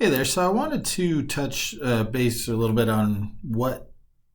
Hey there. So I wanted to touch base a little bit on what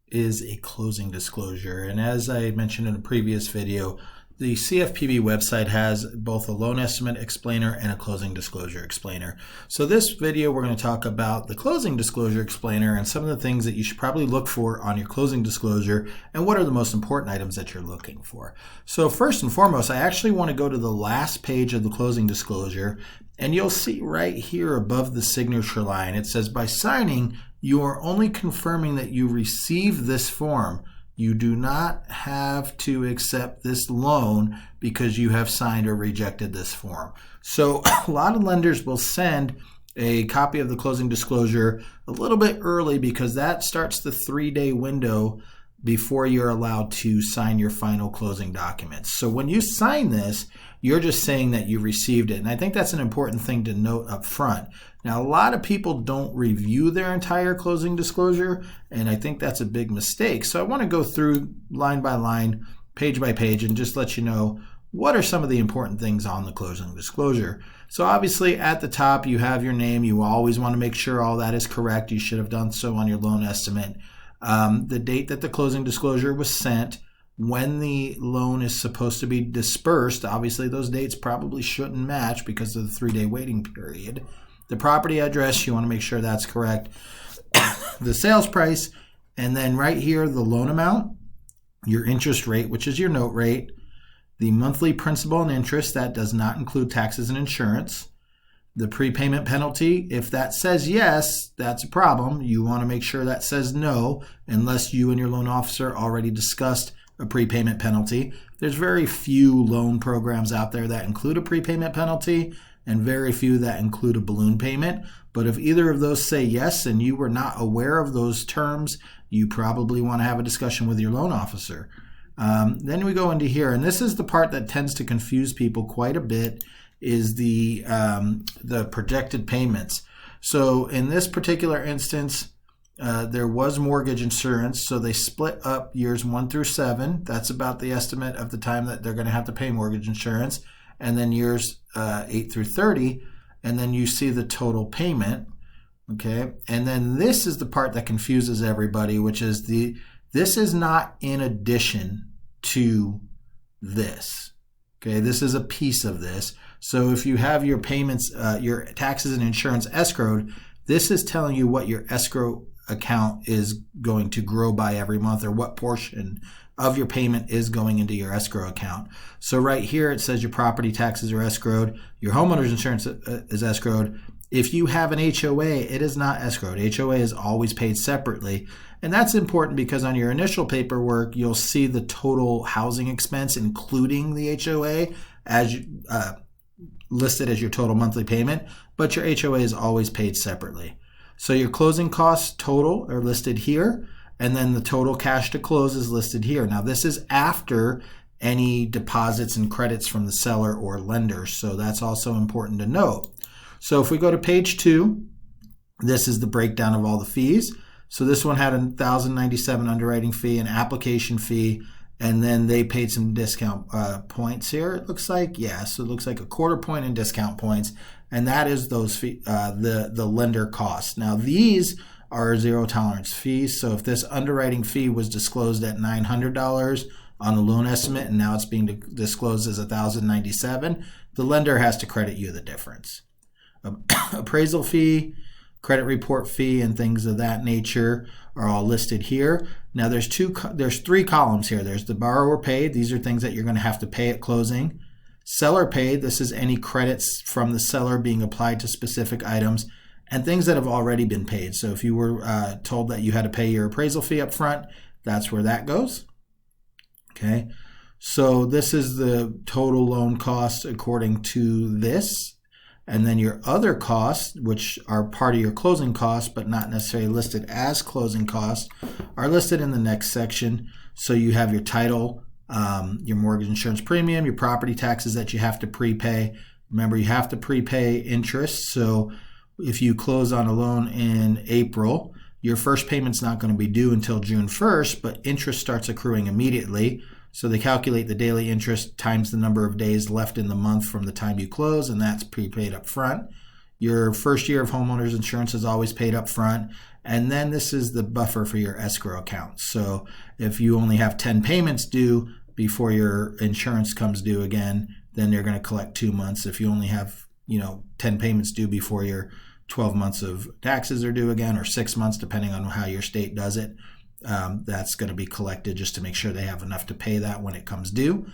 is a closing disclosure. And as I mentioned in a previous video, the CFPB website has both a loan estimate explainer and a closing disclosure explainer. So this video, we're going to talk about the closing disclosure explainer and some of the things that you should probably look for on your closing disclosure and what are the most important items that you're looking for. So first and foremost, I actually want to go to the last page of the closing disclosure, and you'll see right here above the signature line, it says, by signing, you are only confirming that you received this form. You do not have to accept this loan because you have signed or rejected this form. So a lot of lenders will send a copy of the closing disclosure a little bit early because that starts the 3-day window before you're allowed to sign your final closing documents. So when you sign this, you're just saying that you received it. And I think that's an important thing to note up front. Now, a lot of people don't review their entire closing disclosure, and I think that's a big mistake. So I want to go through line by line, page by page, and just let you know what are some of the important things on the closing disclosure. So obviously at the top, you have your name. You always want to make sure all that is correct. You should have done so on your loan estimate. The date that the closing disclosure was sent, when the loan is supposed to be dispersed. Obviously, those dates probably shouldn't match because of the 3-day waiting period. The property address, you want to make sure that's correct. The sales price, and then right here, the loan amount, your interest rate, which is your note rate, the monthly principal and interest, that does not include taxes and insurance. The prepayment penalty, if that says yes, that's a problem. You want to make sure that says no, unless you and your loan officer already discussed a prepayment penalty. There's very few loan programs out there that include a prepayment penalty and very few that include a balloon payment. But if either of those say yes and you were not aware of those terms, you probably want to have a discussion with your loan officer. Then we go into here, and this is the part that tends to confuse people quite a bit, is the projected payments. So in this particular instance, there was mortgage insurance, so they split up years 1 through 7. That's about the estimate of the time that they're going to have to pay mortgage insurance. And then years 8 through 30, and then you see the total payment. Okay, and then this is the part that confuses everybody, which is this is not in addition to this. Okay, this is a piece of this. So if you have your payments, your taxes and insurance escrowed, this is telling you what your escrow account is going to grow by every month, or what portion of your payment is going into your escrow account. So right here it says your property taxes are escrowed, your homeowner's insurance is escrowed. If you have an HOA, it is not escrowed. HOA is always paid separately. And that's important because on your initial paperwork, you'll see the total housing expense, including the HOA, as listed as your total monthly payment, but your HOA is always paid separately. So your closing costs total are listed here, and then the total cash to close is listed here. Now this is after any deposits and credits from the seller or lender, so that's also important to note. So if we go to page 2, this is the breakdown of all the fees. So this one had a $1,097 underwriting fee, an application fee, and then they paid some discount points here, it looks like. Yeah, so it looks like a 1/4 point in discount points, and that is those the lender costs. Now these are zero tolerance fees, so if this underwriting fee was disclosed at $900 on the loan estimate and now it's being disclosed as $1,097, the lender has to credit you the difference. Appraisal fee, credit report fee, and things of that nature are all listed here. Now there's 3 columns here. There's the borrower paid. These are things that you're going to have to pay at closing. Seller paid. This is any credits from the seller being applied to specific items, and things that have already been paid. So if you were told that you had to pay your appraisal fee up front, that's where that goes. Okay, so this is the total loan cost according to this. And then your other costs, which are part of your closing costs, but not necessarily listed as closing costs, are listed in the next section. So you have your title, your mortgage insurance premium, your property taxes that you have to prepay. Remember, you have to prepay interest. So if you close on a loan in April, your first payment's not going to be due until June 1st, but interest starts accruing immediately. So they calculate the daily interest times the number of days left in the month from the time you close, and that's prepaid up front. Your first year of homeowners insurance is always paid up front. And then this is the buffer for your escrow account. So if you only have 10 payments due before your insurance comes due again, then they're going to collect 2 months. If you only have 10 payments due before your 12 months of taxes are due again, or 6 months, depending on how your state does it, that's going to be collected just to make sure they have enough to pay that when it comes due.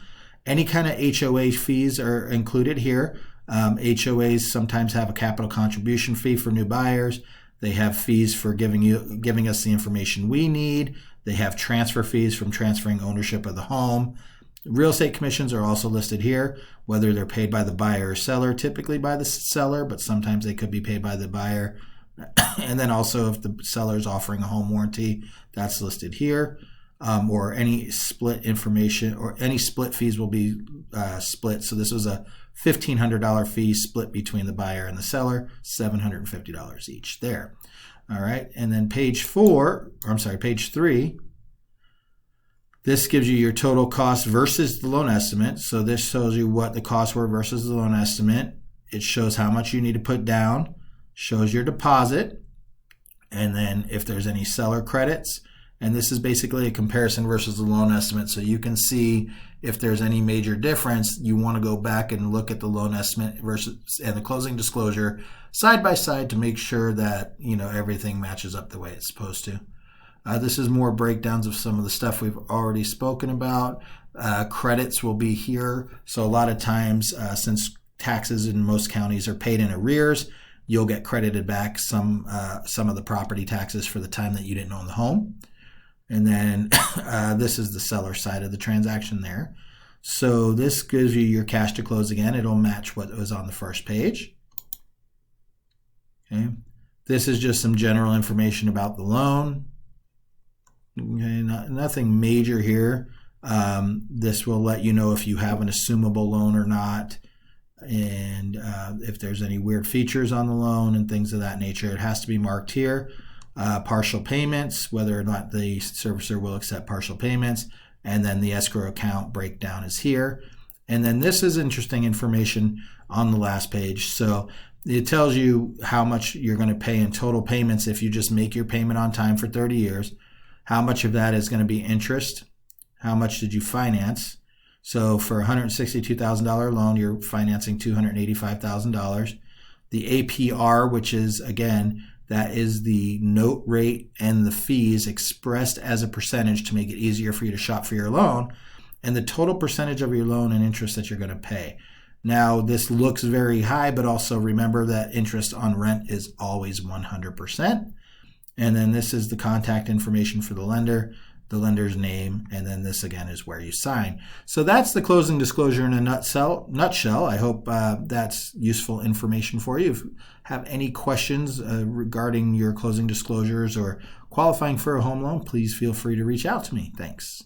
Any kind of HOA fees are included here. HOAs sometimes have a capital contribution fee for new buyers. They have fees for giving us the information we need. They have transfer fees from transferring ownership of the home. Real estate commissions are also listed here, whether they're paid by the buyer or seller, typically by the seller, but sometimes they could be paid by the buyer. And then also if the seller is offering a home warranty, that's listed here. Or any split information or any split fees will be split. So this was a $1,500 fee split between the buyer and the seller, $750 each there. All right, and then page 3, this gives you your total cost versus the loan estimate. So this shows you what the costs were versus the loan estimate. It shows how much you need to put down, shows your deposit, and then if there's any seller credits. And this is basically a comparison versus the loan estimate. So you can see if there's any major difference, you want to go back and look at the loan estimate versus and the closing disclosure side by side to make sure that everything matches up the way it's supposed to. This is more breakdowns of some of the stuff we've already spoken about. Credits will be here. So a lot of times, since taxes in most counties are paid in arrears, you'll get credited back some of the property taxes for the time that you didn't own the home. And then this is the seller side of the transaction there. So this gives you your cash to close again. It'll match what was on the first page. Okay. This is just some general information about the loan. Okay, nothing major here. This will let you know if you have an assumable loan or not, and if there's any weird features on the loan and things of that nature. It has to be marked here. Partial payments, whether or not the servicer will accept partial payments, and then the escrow account breakdown is here. And then this is interesting information on the last page. So it tells you how much you're going to pay in total payments if you just make your payment on time for 30 years. How much of that is going to be interest? How much did you finance? So for a $162,000 loan, you're financing $285,000. The APR, which is, again, that is the note rate and the fees expressed as a percentage to make it easier for you to shop for your loan, and the total percentage of your loan and interest that you're going to pay. Now, this looks very high, but also remember that interest on rent is always 100%. And then this is the contact information for the lender, the lender's name, and then this again is where you sign. So that's the closing disclosure in a nutshell. I hope that's useful information for you. If you have any questions regarding your closing disclosures or qualifying for a home loan, please feel free to reach out to me. Thanks.